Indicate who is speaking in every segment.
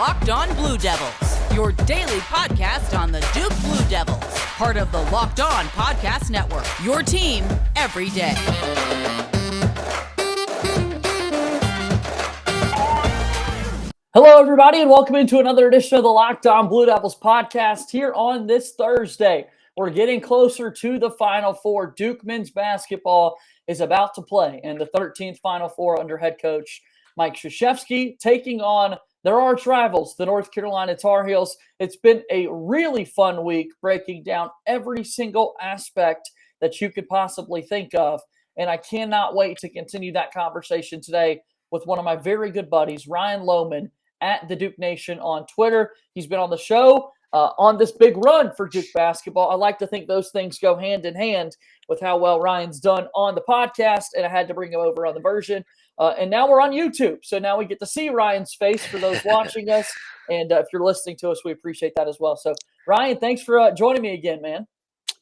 Speaker 1: Locked On Blue Devils, your daily podcast on the Duke Blue Devils, part of the Locked On Podcast Network, your team every day.
Speaker 2: Hello, everybody, and welcome into another edition of the Locked On Blue Devils podcast here on this Thursday. We're getting closer to the Final Four. Duke men's basketball is about to play in the 13th Final Four under head coach Mike Krzyzewski, taking on their arch rivals, the North Carolina Tar Heels. It's been a really fun week breaking down every single aspect that you could possibly think of, and I cannot wait to continue that conversation today with one of my very good buddies, Ryan Lommen, at the Duke Nation on Twitter. He's been on the show on this big run for Duke basketball. I like to think those things go hand in hand with how well Ryan's done on the podcast, and I had to bring him over on the version. And now we're on YouTube, so now we get to see Ryan's face for those watching us. And if you're listening to us, we appreciate that as well. So, Ryan, thanks for joining me again, man.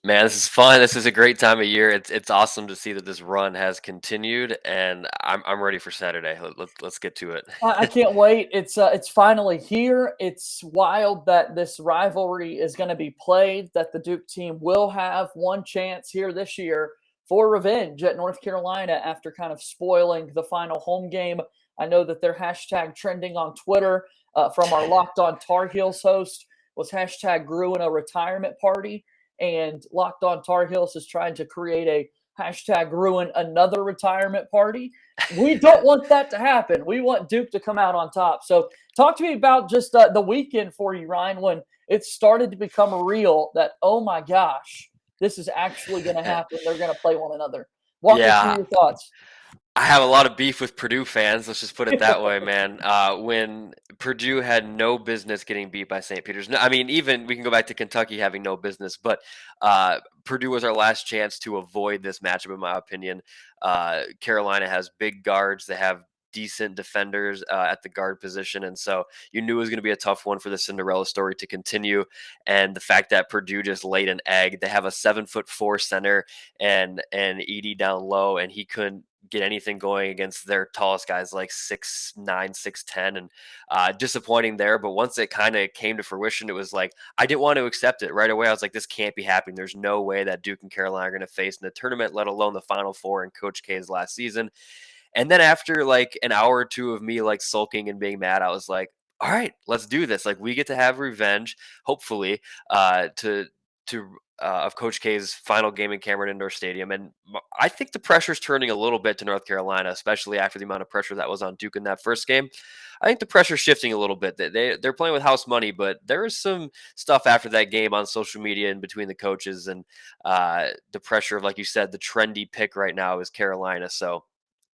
Speaker 3: Man, this is fun. This is a great time of year. It's awesome to see that this run has continued, and I'm ready for Saturday. Let's get to it.
Speaker 2: I can't wait. It's finally here. It's wild that this rivalry is going to be played, that the Duke team will have one chance here this year for revenge at North Carolina after kind of spoiling the final home game. I know that their hashtag trending on Twitter from our Locked On Tar Heels host was hashtag grew in a retirement party. And Locked On Tar Heels is trying to create a hashtag ruin another retirement party. We don't want that to happen. We want Duke to come out on top. So talk to me about just the weekend for you, Ryan, when it started to become real that, oh my gosh, this is actually going to happen. They're going to play one another. Walk me through your thoughts.
Speaker 3: I have a lot of beef with Purdue fans. Let's just put it that way, man. When Purdue had no business getting beat by St. Peter's. I mean, even we can go back to Kentucky having no business, but Purdue was our last chance to avoid this matchup, in my opinion. Carolina has big guards. They have decent defenders at the guard position, and so you knew it was going to be a tough one for the Cinderella story to continue. And the fact that Purdue just laid an egg, they have a 7'4" center and Edey down low, and he couldn't get anything going against their tallest guys like 6'9", 6'10", and disappointing there. But once it kind of came to fruition, it was like I didn't want to accept it right away. I was like, this can't be happening. There's no way that Duke and Carolina are going to face in the tournament, let alone the Final Four in Coach K's last season. And then after like an hour or two of me like sulking and being mad, I was like, all right, let's do this. Like we get to have revenge, hopefully, of Coach K's final game in Cameron Indoor Stadium. And I think the pressure's turning a little bit to North Carolina, especially after the amount of pressure that was on Duke in that first game. I think the pressure's shifting a little bit. They're playing with house money, but there is some stuff after that game on social media and between the coaches, and the pressure of, like you said, the trendy pick right now is Carolina. So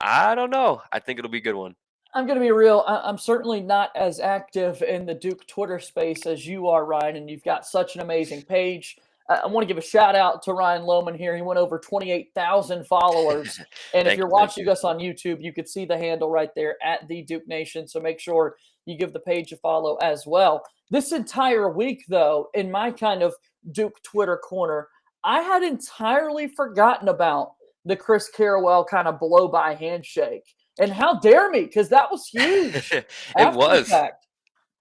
Speaker 3: I don't know. I think it'll be a good one.
Speaker 2: I'm going to be real. I'm certainly not as active in the Duke Twitter space as you are, Ryan, and you've got such an amazing page. I want to give a shout out to Ryan Lommen here. He went over 28,000 followers. And if you're watching us on YouTube, you could see the handle right there at the Duke Nation. So make sure you give the page a follow as well. This entire week, though, in my kind of Duke Twitter corner, I had entirely forgotten about the Chris Carrawell kind of blow-by handshake. And how dare me, because that was huge.
Speaker 3: It was.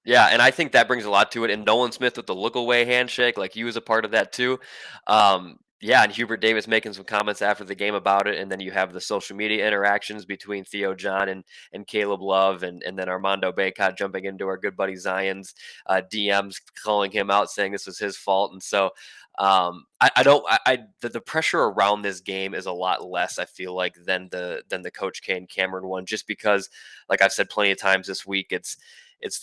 Speaker 3: Yeah, and I think that brings a lot to it. And Nolan Smith with the look-away handshake, like he was a part of that too. Yeah, and Hubert Davis making some comments after the game about it. And then you have the social media interactions between Theo John and Caleb Love, and then Armando Bacot jumping into our good buddy Zion's DMs, calling him out, saying this was his fault. And so the pressure around this game is a lot less, I feel like, than the Coach K and Cameron one, just because, like I've said plenty of times this week, it's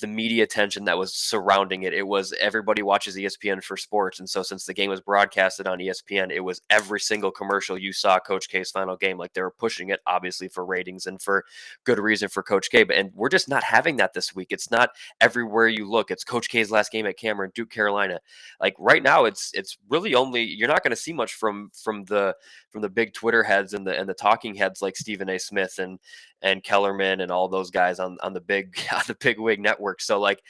Speaker 3: the media attention that was surrounding it. It was everybody watches ESPN for sports. And so since the game was broadcasted on ESPN, it was every single commercial you saw Coach K's final game. Like they were pushing it, obviously, for ratings and for good reason for Coach K. And we're just not having that this week. It's not everywhere you look. It's Coach K's last game at Cameron, Duke, Carolina. Like right now, it's really only, you're not going to see much from the big Twitter heads and the talking heads like Stephen A. Smith and Kellerman and all those guys on the big wig network. So like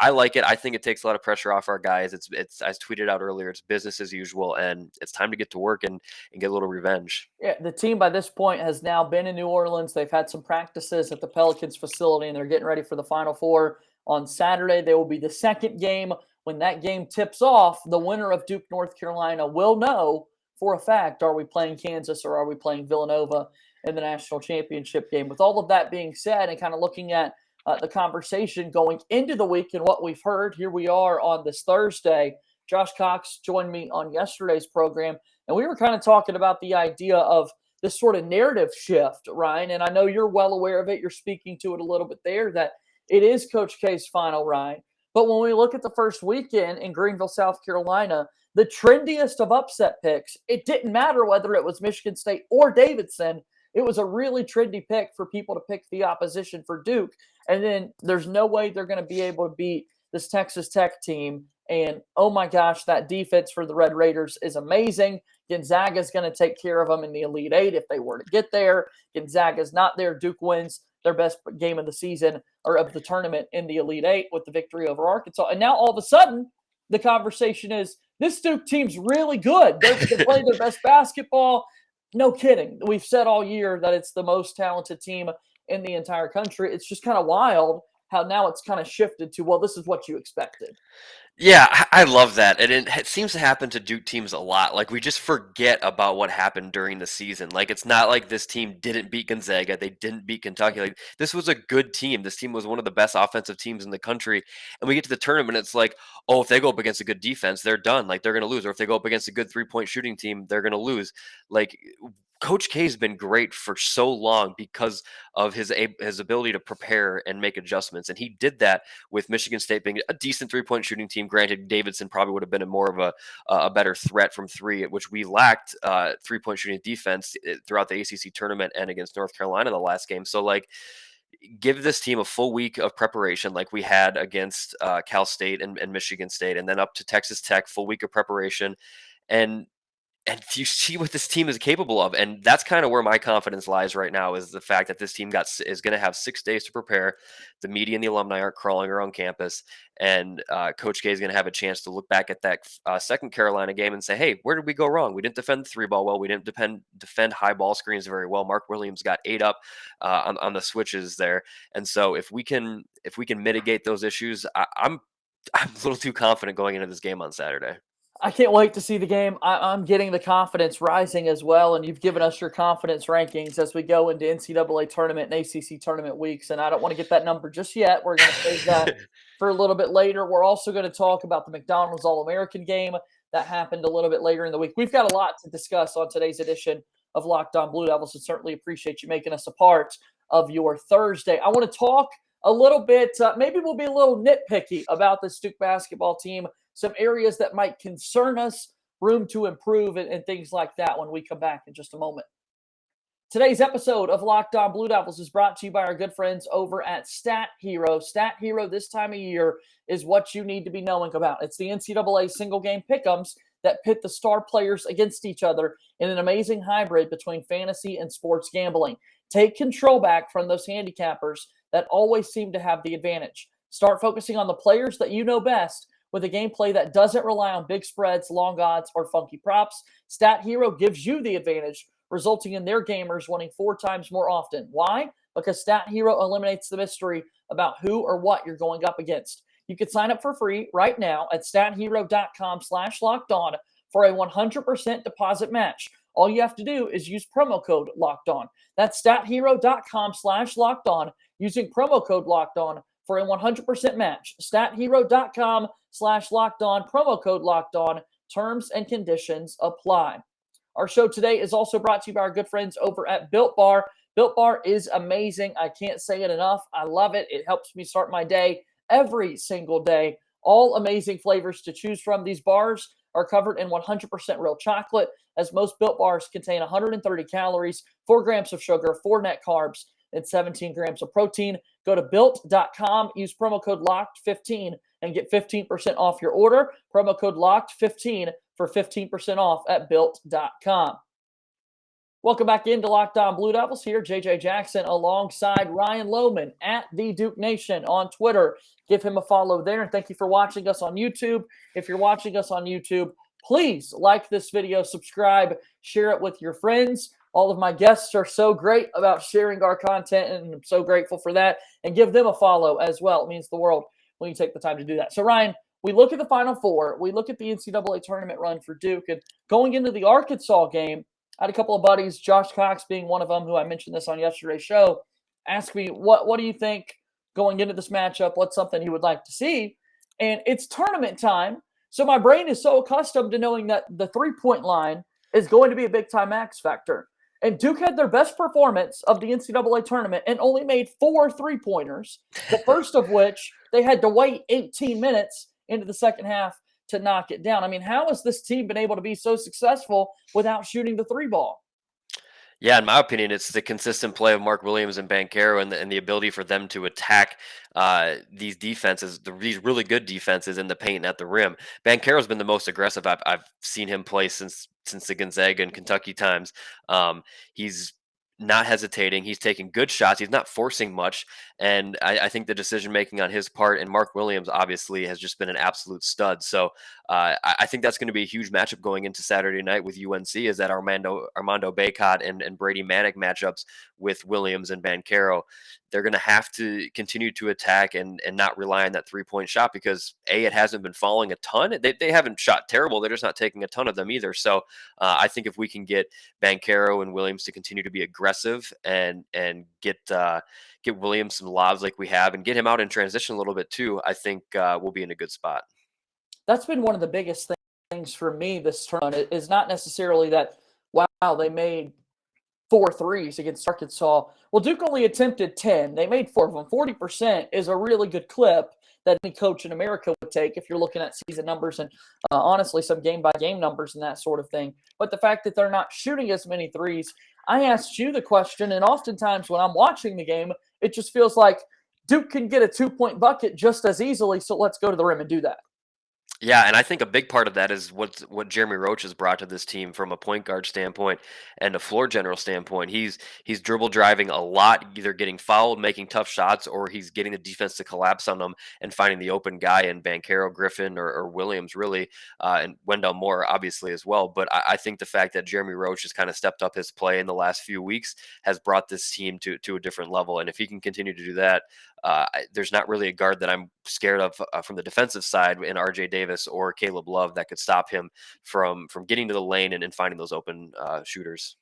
Speaker 3: I like it. I think it takes a lot of pressure off our guys. It's I tweeted out earlier, it's business as usual, and it's time to get to work and get a little revenge.
Speaker 2: Yeah, the team by this point has now been in New Orleans. They've had some practices at the Pelicans facility, and they're getting ready for the Final Four on Saturday. They will be the second game. When that game tips off, the winner of Duke, North Carolina will know for a fact, are we playing Kansas or are we playing Villanova in the national championship game? With all of that being said, and kind of looking at the conversation going into the week and what we've heard, here we are on this Thursday. Josh Cox joined me on yesterday's program, and we were kind of talking about the idea of this sort of narrative shift, Ryan, and I know you're well aware of it. You're speaking to it a little bit there, that it is Coach K's final, Ryan. But when we look at the first weekend in Greenville, South Carolina, the trendiest of upset picks, it didn't matter whether it was Michigan State or Davidson. It was a really trendy pick for people to pick the opposition for Duke. And then there's no way they're going to be able to beat this Texas Tech team. And, oh my gosh, that defense for the Red Raiders is amazing. Gonzaga is going to take care of them in the Elite Eight if they were to get there. Gonzaga's not there. Duke wins their best game of the season or of the tournament in the Elite Eight with the victory over Arkansas. And now all of a sudden, the conversation is, this Duke team's really good. They're playing their best basketball. No kidding. We've said all year that it's the most talented team in the entire country. It's just kind of wild how now it's kind of shifted to, well, this is what you expected.
Speaker 3: Yeah, I love that. And it seems to happen to Duke teams a lot. Like, we just forget about what happened during the season. Like, it's not like this team didn't beat Gonzaga. They didn't beat Kentucky. Like, this was a good team. This team was one of the best offensive teams in the country. And we get to the tournament, it's like, oh, if they go up against a good defense, they're done. Like, they're going to lose. Or if they go up against a good three-point shooting team, they're going to lose. Like, Coach K's been great for so long because of his ability to prepare and make adjustments. And he did that with Michigan State being a decent three-point shooting team. Granted, Davidson probably would have been more of a better threat from three, which we lacked three-point shooting defense throughout the ACC tournament and against North Carolina the last game. So, like, give this team a full week of preparation like we had against Cal State and Michigan State, and then up to Texas Tech, full week of preparation. And you see what this team is capable of. And that's kind of where my confidence lies right now, is the fact that this team is going to have 6 days to prepare. The media and the alumni aren't crawling around campus. And Coach K is going to have a chance to look back at that second Carolina game and say, hey, where did we go wrong? We didn't defend the three ball well. We didn't defend high ball screens very well. Mark Williams got 8 up on the switches there. And so if we can mitigate those issues, I'm a little too confident going into this game on Saturday.
Speaker 2: I can't wait to see the game. I'm getting the confidence rising as well, and you've given us your confidence rankings as we go into NCAA tournament and ACC tournament weeks, and I don't want to get that number just yet. We're going to save that for a little bit later. We're also going to talk about the McDonald's All-American game that happened a little bit later in the week. We've got a lot to discuss on today's edition of Locked On Blue Devils, and certainly appreciate you making us a part of your Thursday. I want to talk a little bit, maybe we'll be a little nitpicky about this Duke basketball team, some areas that might concern us, room to improve, and things like that when we come back in just a moment. Today's episode of Locked On Blue Devils is brought to you by our good friends over at StatHero. StatHero this time of year is what you need to be knowing about. It's the NCAA single game pick'ems that pit the star players against each other in an amazing hybrid between fantasy and sports gambling. Take control back from those handicappers that always seem to have the advantage. Start focusing on the players that you know best with a gameplay that doesn't rely on big spreads, long odds, or funky props. StatHero gives you the advantage, resulting in their gamers winning 4 times more often. Why? Because StatHero eliminates the mystery about who or what you're going up against. You can sign up for free right now at stathero.com/lockedon for a 100% deposit match. All you have to do is use promo code LOCKEDON. That's stathero.com/lockedon using promo code LOCKEDON for a 100% match. stathero.com/lockedon, promo code LOCKEDON. Terms and conditions apply. Our show today is also brought to you by our good friends over at Built Bar. Built Bar is amazing. I can't say it enough. I love it. It helps me start my day every single day. All amazing flavors to choose from. These bars are covered in 100% real chocolate, as most Built Bars contain 130 calories, 4 grams of sugar, 4 net carbs, and 17 grams of protein. Go to Built.com, use promo code LOCKED15, and get 15% off your order. Promo code LOCKED15 for 15% off at Built.com. Welcome back into Locked On Blue Devils here. JJ Jackson alongside Ryan Lommen at The Duke Nation on Twitter. Give him a follow there. And thank you for watching us on YouTube. If you're watching us on YouTube, please like this video, subscribe, share it with your friends. All of my guests are so great about sharing our content, and I'm so grateful for that. And give them a follow as well. It means the world when you take the time to do that. So, Ryan, we look at the Final Four. We look at the NCAA tournament run for Duke. And going into the Arkansas game, I had a couple of buddies, Josh Cox being one of them, who I mentioned this on yesterday's show, ask me, what do you think going into this matchup? What's something you would like to see? And it's tournament time. So my brain is so accustomed to knowing that the three-point line is going to be a big-time X factor. And Duke had their best performance of the NCAA tournament and only made 4 3-pointers, the first of which they had to wait 18 minutes into the second half to knock it down. I mean, how has this team been able to be so successful without shooting the three ball?
Speaker 3: Yeah, in my opinion, it's the consistent play of Mark Williams and Banchero and the ability for them to attack these defenses, these really good defenses in the paint and at the rim. Banchero's been the most aggressive I've seen him play since the Gonzaga and Kentucky times. He's not hesitating. He's taking good shots. He's not forcing much. And I think the decision making on his part, and Mark Williams obviously has just been an absolute stud. So I think that's going to be a huge matchup going into Saturday night with UNC, is that Armando Bacot and Brady Manick matchups with Williams and Banchero. They're going to have to continue to attack and not rely on that 3-point shot, because it hasn't been falling a ton. They haven't shot terrible. They're just not taking a ton of them either. So I think if we can get Banchero and Williams to continue to be aggressive and get Williams some lobs like we have, and get him out in transition a little bit too, I think we'll be in a good spot.
Speaker 2: That's been one of the biggest things for me this tournament, is not necessarily that, wow, they made 4 threes against Arkansas. Well, Duke only attempted 10. They made 4 of them. 40% is a really good clip that any coach in America would take if you're looking at season numbers and honestly some game-by-game numbers and that sort of thing. But the fact that they're not shooting as many threes, I asked you the question, and oftentimes when I'm watching the game, it just feels like Duke can get a 2-point bucket just as easily, so let's go to the rim and do that.
Speaker 3: Yeah, and I think a big part of that is what Jeremy Roach has brought to this team from a point guard standpoint and a floor general standpoint. He's dribble driving a lot, either getting fouled, making tough shots, or he's getting the defense to collapse on them and finding the open guy in Banchero, Griffin, or Williams, really, and Wendell Moore, obviously, as well. But I think the fact that Jeremy Roach has kind of stepped up his play in the last few weeks has brought this team to a different level. And if he can continue to do that, there's not really a guard that I'm scared of from the defensive side in RJ Davis or Caleb Love that could stop him from getting to the lane and finding those open shooters.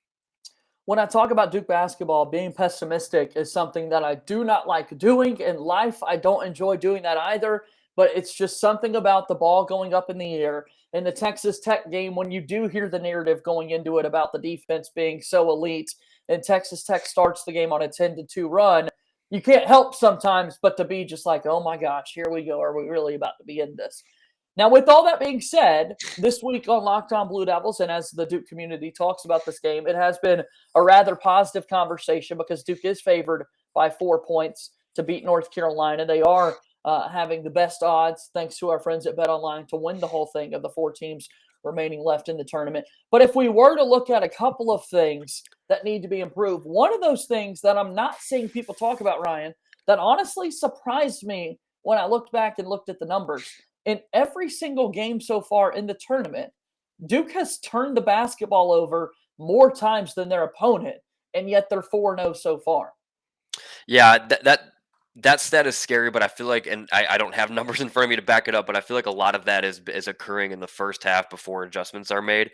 Speaker 2: When I talk about Duke basketball, being pessimistic is something that I do not like doing in life. I don't enjoy doing that either, but it's just something about the ball going up in the air. In the Texas Tech game, when you do hear the narrative going into it about the defense being so elite, and Texas Tech starts the game on a 10-2 run, you can't help sometimes but to be just like, oh my gosh, here we go. Are we really about to be in this? Now, with all that being said, this week on Locked On Blue Devils, and as the Duke community talks about this game, it has been a rather positive conversation because Duke is favored by 4 points to beat North Carolina. They are having the best odds, thanks to our friends at BetOnline, to win the whole thing of the 4 teams remaining left in the tournament. But if we were to look at a couple of things that need to be improved, one of those things that I'm not seeing people talk about, Ryan, that honestly surprised me when I looked back and looked at the numbers. In every single game so far in the tournament, Duke has turned the basketball over more times than their opponent, and yet they're 4-0 so far.
Speaker 3: Yeah, that stat is scary, but I feel like, and I don't have numbers in front of me to back it up, but I feel like a lot of that is occurring in the first half before adjustments are made,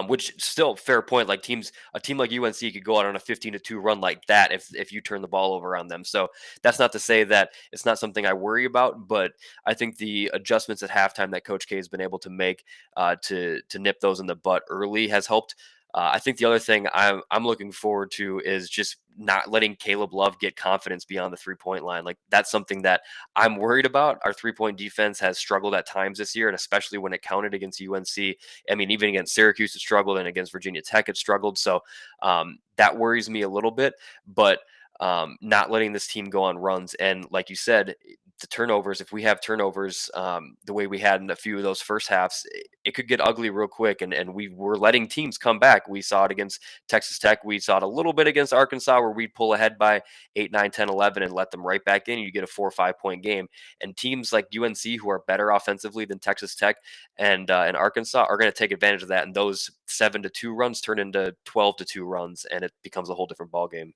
Speaker 3: which still fair point. Like a team like UNC could go out on a 15-2 run like that if you turn the ball over on them. So that's not to say that it's not something I worry about, but I think the adjustments at halftime that Coach K has been able to make to nip those in the butt early has helped. I think the other thing I'm looking forward to is just not letting Caleb Love get confidence beyond the 3-point line. Like, that's something that I'm worried about. Our 3-point defense has struggled at times this year, and especially when it counted against UNC. I mean, even against Syracuse it struggled, and against Virginia Tech it struggled. So that worries me a little bit. But not letting this team go on runs, and like you said, the turnovers, if we have turnovers the way we had in a few of those first halves, it could get ugly real quick. And we were letting teams come back. We saw it against Texas Tech. We saw it a little bit against Arkansas, where we'd pull ahead by 8, 9, 10, 11 and let them right back in. You get a 4 or 5 point game. And teams like UNC, who are better offensively than Texas Tech and Arkansas, are going to take advantage of that. And those 7-2 runs turn into 12-2 runs, and it becomes a whole different ball game.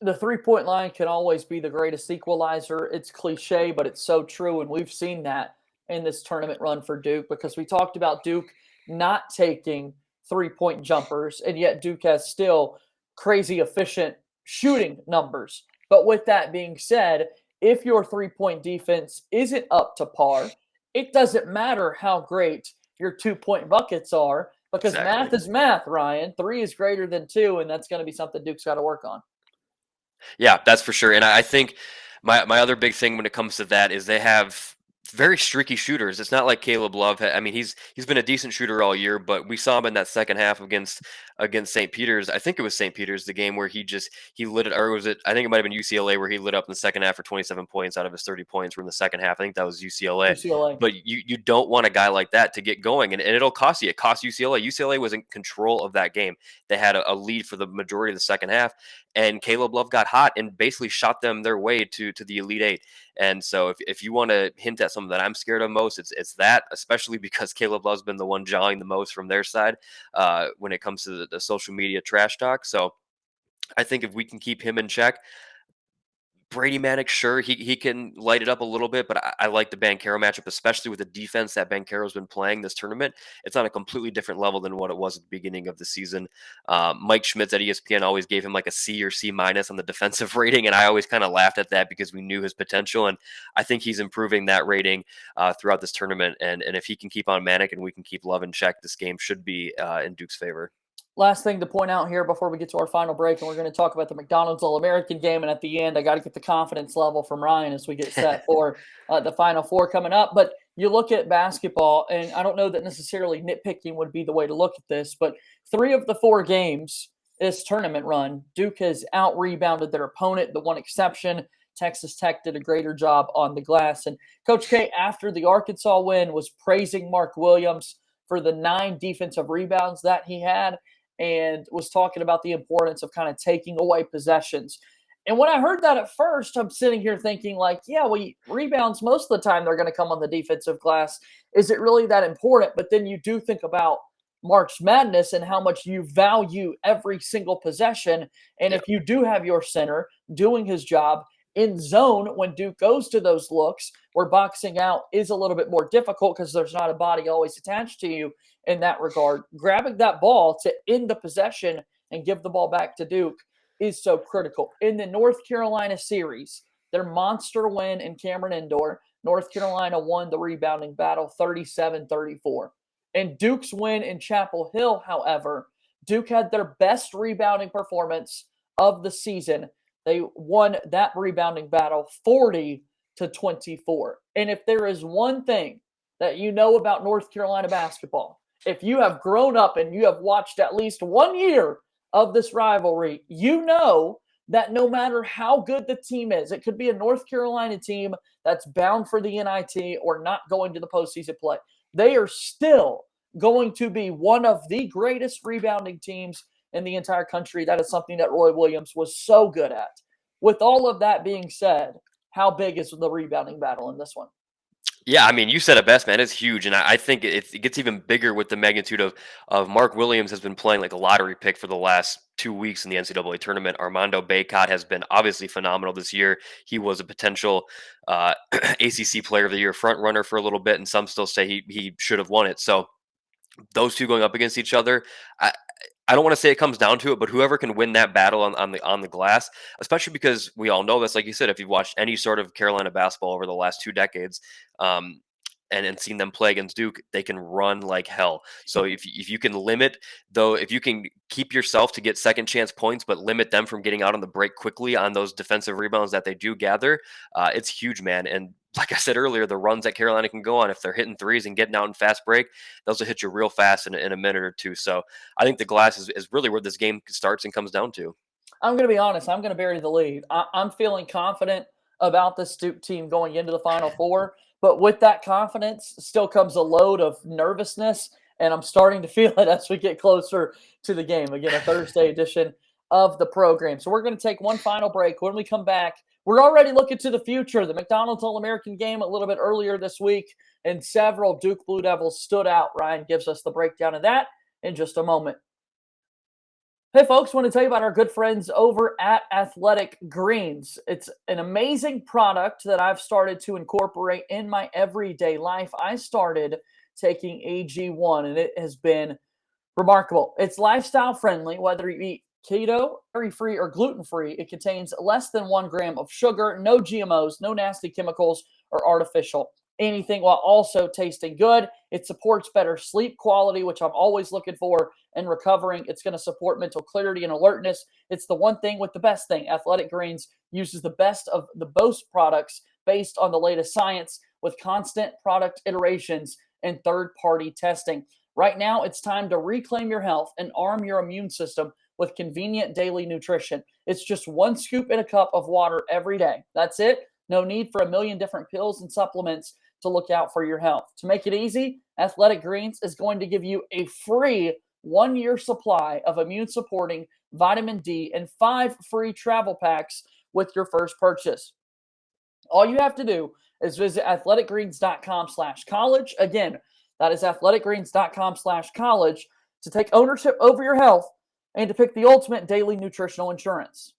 Speaker 2: The three-point line can always be the greatest equalizer. It's cliche, but it's so true, and we've seen that in this tournament run for Duke because we talked about Duke not taking three-point jumpers, and yet Duke has still crazy efficient shooting numbers. But with that being said, if your three-point defense isn't up to par, it doesn't matter how great your two-point buckets are because
Speaker 3: Exactly.
Speaker 2: math is math, Ryan. 3 is greater than 2, and that's going to be something Duke's got to work on.
Speaker 3: Yeah, that's for sure. And I think my other big thing when it comes to that is they have very streaky shooters. It's not like Caleb Love. I mean, he's been a decent shooter all year, but we saw him in that second half against St. Peter's. I think it was St. Peter's, the game where he lit it, or was it? I think it might have been UCLA where he lit up in the second half for 27 points out of his 30 points were in the second half. I think that was UCLA.
Speaker 2: UCLA.
Speaker 3: But you don't want a guy like that to get going, and it'll cost you. It cost UCLA. UCLA was in control of that game. They had a lead for the majority of the second half, and Caleb Love got hot and basically shot them their way to the Elite Eight. And so if you want to hint at something that I'm scared of most, it's that, especially because Caleb Love's been the one jawing the most from their side when it comes to the social media trash talk. So I think if we can keep him in check, Brady Manick, sure, he can light it up a little bit, but I like the Banchero matchup, especially with the defense that Banchero's been playing this tournament. It's on a completely different level than what it was at the beginning of the season. Mike Schmitz at ESPN always gave him like a C or C minus on the defensive rating, and I always kind of laughed at that because we knew his potential, and I think he's improving that rating throughout this tournament. And if he can keep on Manick and we can keep Love in check, this game should be in Duke's favor.
Speaker 2: Last thing to point out here before we get to our final break, and we're going to talk about the McDonald's All-American game, and at the end, I got to get the confidence level from Ryan as we get set for the Final Four coming up. But you look at basketball, and I don't know that necessarily nitpicking would be the way to look at this, but 3 of the 4 games this tournament run, Duke has out-rebounded their opponent. The one exception, Texas Tech did a greater job on the glass. And Coach K, after the Arkansas win, was praising Mark Williams for the 9 defensive rebounds that he had, and was talking about the importance of kind of taking away possessions. And when I heard that at first, I'm sitting here thinking like, yeah, well, rebounds, most of the time they're going to come on the defensive glass. Is it really that important? But then you do think about March Madness and how much you value every single possession. And if you do have your center doing his job in zone when Duke goes to those looks where boxing out is a little bit more difficult because there's not a body always attached to you in that regard, grabbing that ball to end the possession and give the ball back to Duke is so critical. In the North Carolina series, their monster win in Cameron Indoor, North Carolina won the rebounding battle 37-34. In Duke's win in Chapel Hill, however, Duke had their best rebounding performance of the season. They won that rebounding battle 40-24. And if there is one thing that you know about North Carolina basketball, if you have grown up and you have watched at least 1 year of this rivalry, you know that no matter how good the team is, it could be a North Carolina team that's bound for the NIT or not going to the postseason play, they are still going to be one of the greatest rebounding teams in the entire country. That is something that Roy Williams was so good at. With all of that being said, how big is the rebounding battle in this one?
Speaker 3: Yeah, I mean, you said it best, man. It's huge, and I think it gets even bigger with the magnitude of Mark Williams has been playing like a lottery pick for the last 2 weeks in the NCAA tournament. Armando Bacot has been obviously phenomenal this year. He was a potential ACC Player of the Year front runner for a little bit, and some still say he should have won it. So those two going up against each other, I don't want to say it comes down to it, but whoever can win that battle on the glass, especially because we all know this, like you said, if you've watched any sort of Carolina basketball over the last 2 decades, and seen them play against Duke, they can run like hell. So if you can limit, though, if you can keep yourself to get second chance points, but limit them from getting out on the break quickly on those defensive rebounds that they do gather, it's huge, man. And like I said earlier, the runs that Carolina can go on, if they're hitting threes and getting out in fast break, those will hit you real fast in a minute or two. So I think the glass is really where this game starts and comes down to.
Speaker 2: I'm going to be honest. I'm going to bury the lead. I'm feeling confident about this Duke team going into the Final Four. But with that confidence still comes a load of nervousness, and I'm starting to feel it as we get closer to the game. Again, a Thursday edition of the program. So we're going to take one final break. When we come back, we're already looking to the future. The McDonald's All-American game a little bit earlier this week, and several Duke Blue Devils stood out. Ryan gives us the breakdown of that in just a moment. Hey, folks, want to tell you about our good friends over at Athletic Greens. It's an amazing product that I've started to incorporate in my everyday life. I started taking AG1, and it has been remarkable. It's lifestyle friendly, whether you eat keto, dairy-free, or gluten-free. It contains less than 1 gram of sugar, no GMOs, no nasty chemicals or artificial anything, while also tasting good. It supports better sleep quality, which I'm always looking for in recovering. It's going to support mental clarity and alertness. It's the one thing with the best thing. Athletic Greens uses the best of the Bose products based on the latest science with constant product iterations and third-party testing. Right now, it's time to reclaim your health and arm your immune system with convenient daily nutrition. It's just 1 scoop in a cup of water every day. That's it. No need for a million different pills and supplements to look out for your health. To make it easy, Athletic Greens is going to give you a free 1 year supply of immune supporting vitamin D and 5 free travel packs with your first purchase. All you have to do is visit athleticgreens.com/college. Again, that is athleticgreens.com/college to take ownership over your health and to pick the ultimate daily nutritional insurance.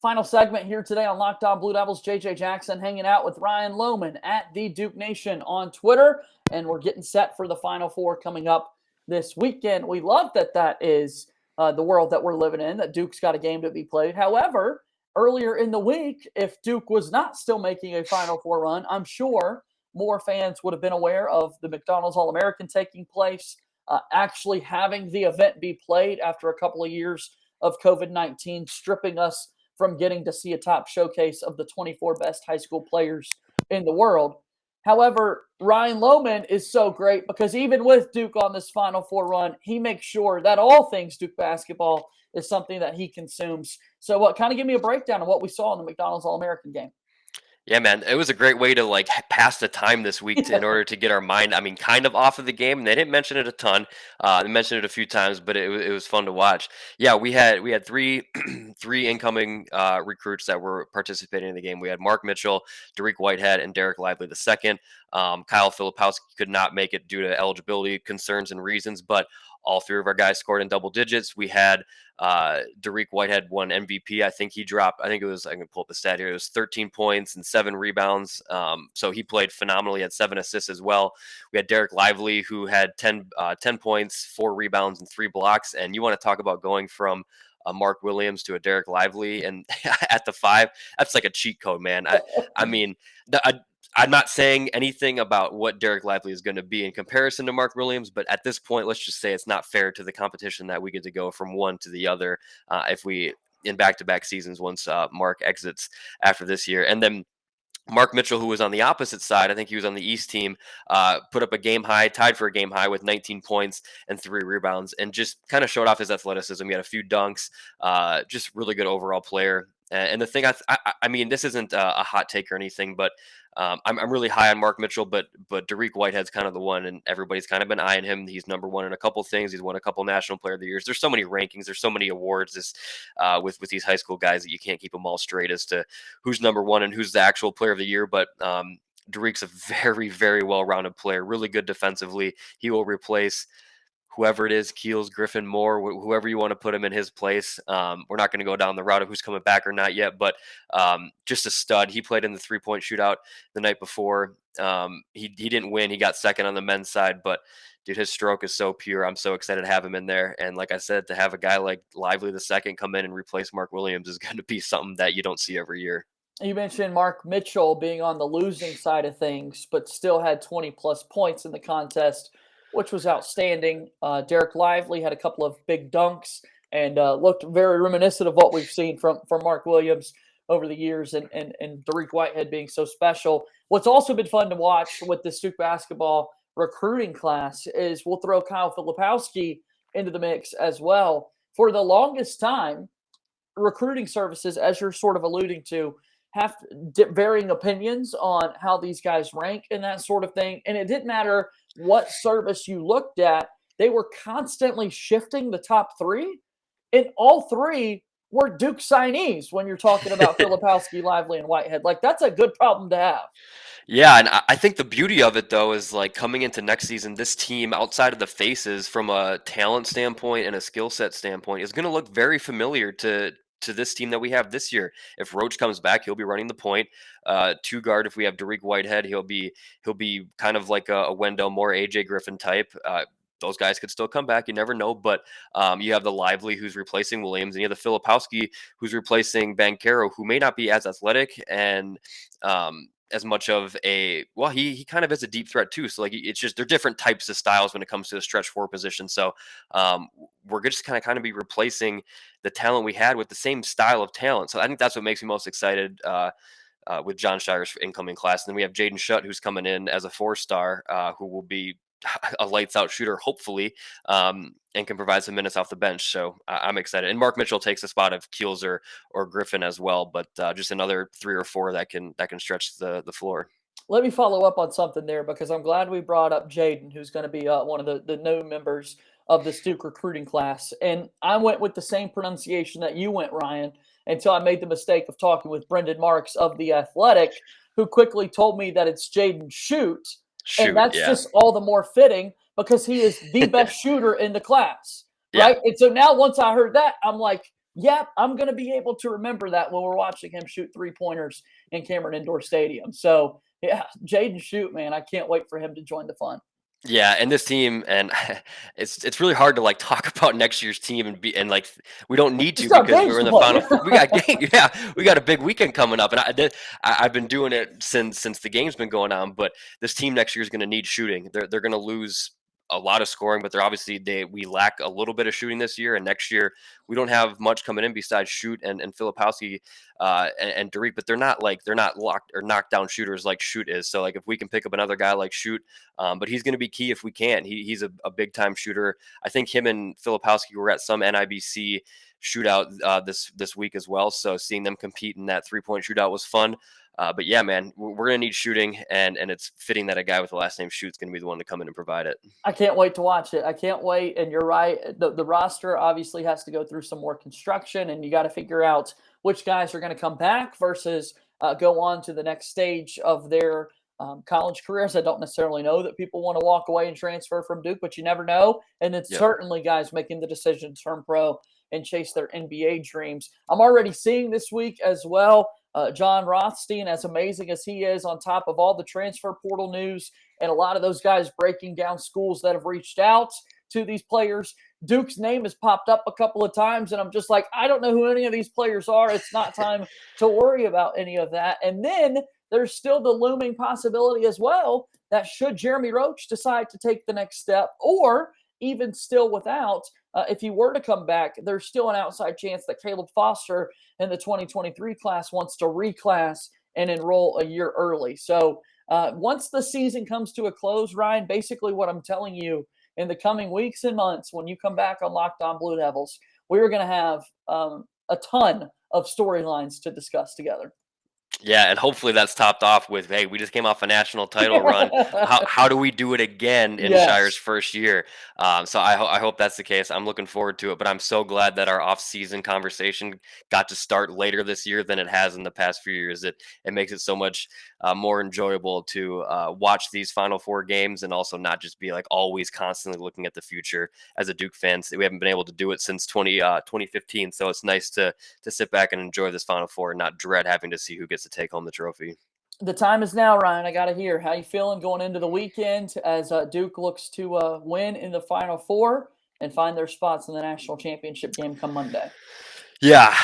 Speaker 2: Final segment here today on Locked On Blue Devils. JJ Jackson hanging out with Ryan Lommen at the Duke Nation on Twitter, and we're getting set for the Final Four coming up this weekend. We love that is the world that we're living in, that Duke's got a game to be played. However, earlier in the week, if Duke was not still making a Final Four run, I'm sure more fans would have been aware of the McDonald's All-American taking place, actually having the event be played after a couple of years of COVID-19 stripping us from getting to see a top showcase of the 24 best high school players in the world. However, Ryan Lommen is so great because even with Duke on this Final Four run, he makes sure that all things Duke basketball is something that he consumes. So kind of give me a breakdown of what we saw in the McDonald's All-American game.
Speaker 3: Yeah, man, it was a great way to pass the time this week in order to get our mind, kind of off of the game. And they didn't mention it a ton. They mentioned it a few times, but it was fun to watch. Yeah, we had three three incoming recruits that were participating in the game. We had Mark Mitchell, Derek Whitehead, and Derek Lively the second. Kyle Filipowski could not make it due to eligibility concerns and reasons, but all three of our guys scored in double digits. We had Derek Whitehead won MVP. I think he dropped, I think it was, I can pull up the stat here. It was 13 points and 7 rebounds. So he played phenomenally, had 7 assists as well. We had Derek Lively, who had 10 points, 4 rebounds, and 3 blocks. And you want to talk about going from a Mark Williams to a Derek Lively and at the 5, that's like a cheat code, man. I'm not saying anything about what Derek Lively is going to be in comparison to Mark Williams, but at this point, let's just say it's not fair to the competition that we get to go from one to the other if we in back-to-back seasons once Mark exits after this year. And then Mark Mitchell, who was on the opposite side, I think he was on the East team, put up a game high, tied for a game high with 19 points and 3 rebounds, and just kind of showed off his athleticism. He had a few dunks, just really good overall player. And the thing, I mean, this isn't a hot take or anything, but I'm really high on Mark Mitchell, but Derek Whitehead's kind of the one, and everybody's kind of been eyeing him. He's number one in a couple things. He's won a couple National Player of the Years. There's so many rankings. There's so many awards with these high school guys that you can't keep them all straight as to who's number one and who's the actual Player of the Year. But Derek's a very, very well-rounded player, really good defensively. He will replace whoever it is, Keels, Griffin, Moore, whoever you want to put him in his place. We're not going to go down the route of who's coming back or not yet, but just a stud. He played in the 3-point shootout the night before. He didn't win. He got second on the men's side, but dude, his stroke is so pure. I'm so excited to have him in there. And like I said, to have a guy like Lively the second come in and replace Mark Williams is going to be something that you don't see every year.
Speaker 2: You mentioned Mark Mitchell being on the losing side of things, but still had 20-plus points in the contest, which was outstanding. Derek Lively had a couple of big dunks and looked very reminiscent of what we've seen from Mark Williams over the years, and Derek Whitehead being so special. What's also been fun to watch with this Duke basketball recruiting class is we'll throw Kyle Filipowski into the mix as well. For the longest time, recruiting services, as you're sort of alluding to, have varying opinions on how these guys rank and that sort of thing. And it didn't matter what service you looked at, they were constantly shifting the top 3. And all 3 were Duke signees when you're talking about Filipowski, Lively, and Whitehead. Like, that's a good problem to have.
Speaker 3: Yeah, and I think the beauty of it though is like coming into next season, this team outside of the faces from a talent standpoint and a skill set standpoint is going to look very familiar to this team that we have this year. If Roach comes back, he'll be running the point. Two guard, if we have Derek Whitehead, he'll be kind of like a Wendell Moore, AJ Griffin type. Those guys could still come back. You never know. But you have the Lively who's replacing Williams, and you have the Filipowski who's replacing Bankero, who may not be as athletic and as much of a he kind of is a deep threat too. So like it's just they're different types of styles when it comes to the stretch four position. So we're just kind of be replacing the talent we had with the same style of talent. So I think that's what makes me most excited with John Shire's incoming class. And then we have Jaden Shutt, who's coming in as a 4-star, who will be a lights out shooter, hopefully, and can provide some minutes off the bench. So I'm excited. And Mark Mitchell takes the spot of Keels or Griffin as well, but just another 3 or 4 that can stretch the floor.
Speaker 2: Let me follow up on something there because I'm glad we brought up Jaden, who's going to be one of the new members of the Duke recruiting class. And I went with the same pronunciation that you went, Ryan, until I made the mistake of talking with Brendan Marks of The Athletic, who quickly told me that it's Jaden Shoot. And that's
Speaker 3: Yeah.
Speaker 2: just all the more fitting because he is the best shooter in the class,
Speaker 3: Yeah.
Speaker 2: right? And so now once I heard that, I'm like, yep, I'm going to be able to remember that when we're watching him shoot 3-pointers in Cameron Indoor Stadium. So, yeah, Jaden Shoot, man, I can't wait for him to join the fun.
Speaker 3: Yeah, and this team, and it's really hard to like talk about next year's team and like we don't need to
Speaker 2: It's got
Speaker 3: because
Speaker 2: games
Speaker 3: we're in
Speaker 2: to
Speaker 3: the
Speaker 2: play.
Speaker 3: final four. We got yeah, we got a big weekend coming up, and I've been doing it since the game's been going on. But this team next year is going to need shooting. They're going to lose a lot of scoring, but we lack a little bit of shooting this year, and next year we don't have much coming in besides Shoot and Filipowski and Derek, but they're not locked or knocked down shooters like Shoot is. So like if we can pick up another guy like Shoot. But he's going to be key if we can. He's a big time shooter. I think him and Filipowski were at some NIBC shootout this week as well. So seeing them compete in that 3-point shootout was fun. But yeah, man, we're going to need shooting, and it's fitting that a guy with the last name Shoot's going to be the one to come in and provide it.
Speaker 2: I can't wait to watch it. I can't wait. And you're right. The roster obviously has to go through some more construction, and you got to figure out which guys are going to come back versus go on to the next stage of their college careers. I don't necessarily know that people want to walk away and transfer from Duke, but you never know. And it's certainly guys making the decision to turn pro and chase their NBA dreams. I'm already seeing this week as well. John Rothstein, as amazing as he is, on top of all the transfer portal news and a lot of those guys breaking down schools that have reached out to these players, Duke's name has popped up a couple of times, and I'm just like, I don't know who any of these players are. It's not time to worry about any of that. And then there's still the looming possibility as well that should Jeremy Roach decide to take the next step, or even still without, if he were to come back, there's still an outside chance that Caleb Foster in the 2023 class wants to reclass and enroll a year early. So once the season comes to a close, Ryan, basically what I'm telling you in the coming weeks and months, when you come back on Locked On Blue Devils, we're going to have a ton of storylines to discuss together.
Speaker 3: Yeah, and hopefully that's topped off with, hey, we just came off a national title run. How do we do it again in Shire's first year? So I hope that's the case. I'm looking forward to it, but I'm so glad that our off-season conversation got to start later this year than it has in the past few years. It makes it so much more enjoyable to watch these Final Four games and also not just be like always constantly looking at the future as a Duke fan. We haven't been able to do it since 2015, so it's nice to sit back and enjoy this Final Four and not dread having to see who gets to take home the trophy.
Speaker 2: The time is now, Ryan. I got to hear how you feeling going into the weekend as Duke looks to win in the Final Four and find their spots in the national championship game come Monday.
Speaker 3: Yeah,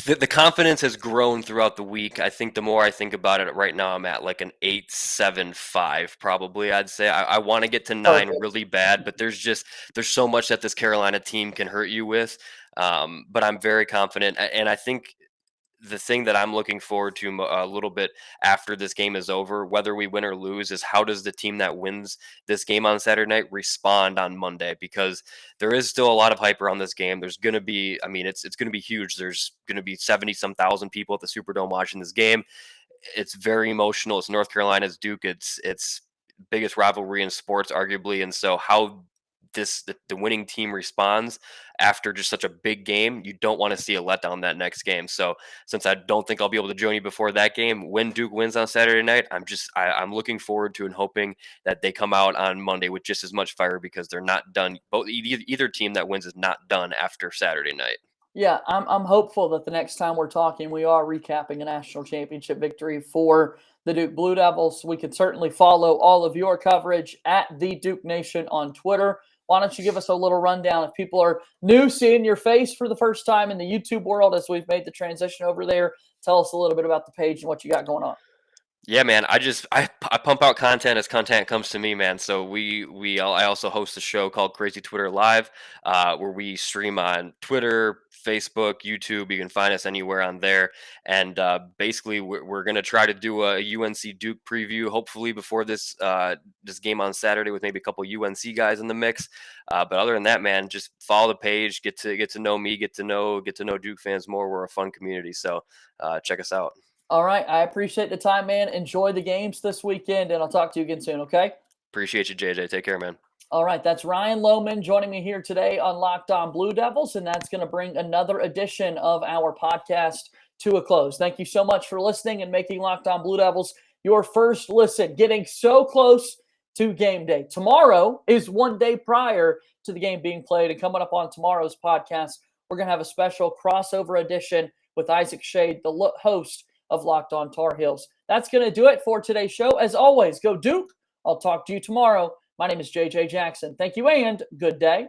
Speaker 3: the confidence has grown throughout the week. I think the more I think about it right now, I'm at like an 8.75 probably. I'd say I want to get to 9 really bad, but there's so much that this Carolina team can hurt you with. But I'm very confident, and I think the thing that I'm looking forward to a little bit after this game is over, whether we win or lose, is how does the team that wins this game on Saturday night respond on Monday? Because there is still a lot of hype around this game. There's going to be, it's going to be huge. There's going to be 70-some thousand people at the Superdome watching this game. It's very emotional. It's North Carolina's Duke. It's biggest rivalry in sports, arguably. And so how the winning team responds after just such a big game, you don't want to see a letdown that next game. So since I don't think I'll be able to join you before that game, when Duke wins on Saturday night, I'm looking forward to and hoping that they come out on Monday with just as much fire, because they're not done. Both either team that wins is not done after Saturday night.
Speaker 2: Yeah, I'm hopeful that the next time we're talking, we are recapping a national championship victory for the Duke Blue Devils. We can certainly follow all of your coverage at the Duke Nation on Twitter. Why don't you give us a little rundown if people are new, seeing your face for the first time in the YouTube world as we've made the transition over there? Tell us a little bit about the page and what you got going on.
Speaker 3: Yeah, man. I pump out content as content comes to me, man. So I also host a show called Crazy Twitter Live, where we stream on Twitter, Facebook, YouTube. You can find us anywhere on there. And basically, we're gonna try to do a UNC Duke preview, hopefully before this game on Saturday, with maybe a couple UNC guys in the mix. But other than that, man, just follow the page, get to know me, get to know Duke fans more. We're a fun community, so check us out.
Speaker 2: All right, I appreciate the time, man. Enjoy the games this weekend, and I'll talk to you again soon, okay?
Speaker 3: Appreciate you, JJ. Take care, man.
Speaker 2: All right, that's Ryan Lommen joining me here today on Locked On Blue Devils, and that's going to bring another edition of our podcast to a close. Thank you so much for listening and making Locked On Blue Devils your first listen, getting so close to game day. Tomorrow is one day prior to the game being played, and coming up on tomorrow's podcast, we're going to have a special crossover edition with Isaac Shade, the host of Locked On Tar Heels. That's going to do it for today's show. As always, go Duke. I'll talk to you tomorrow. My name is JJ Jackson. Thank you and good day.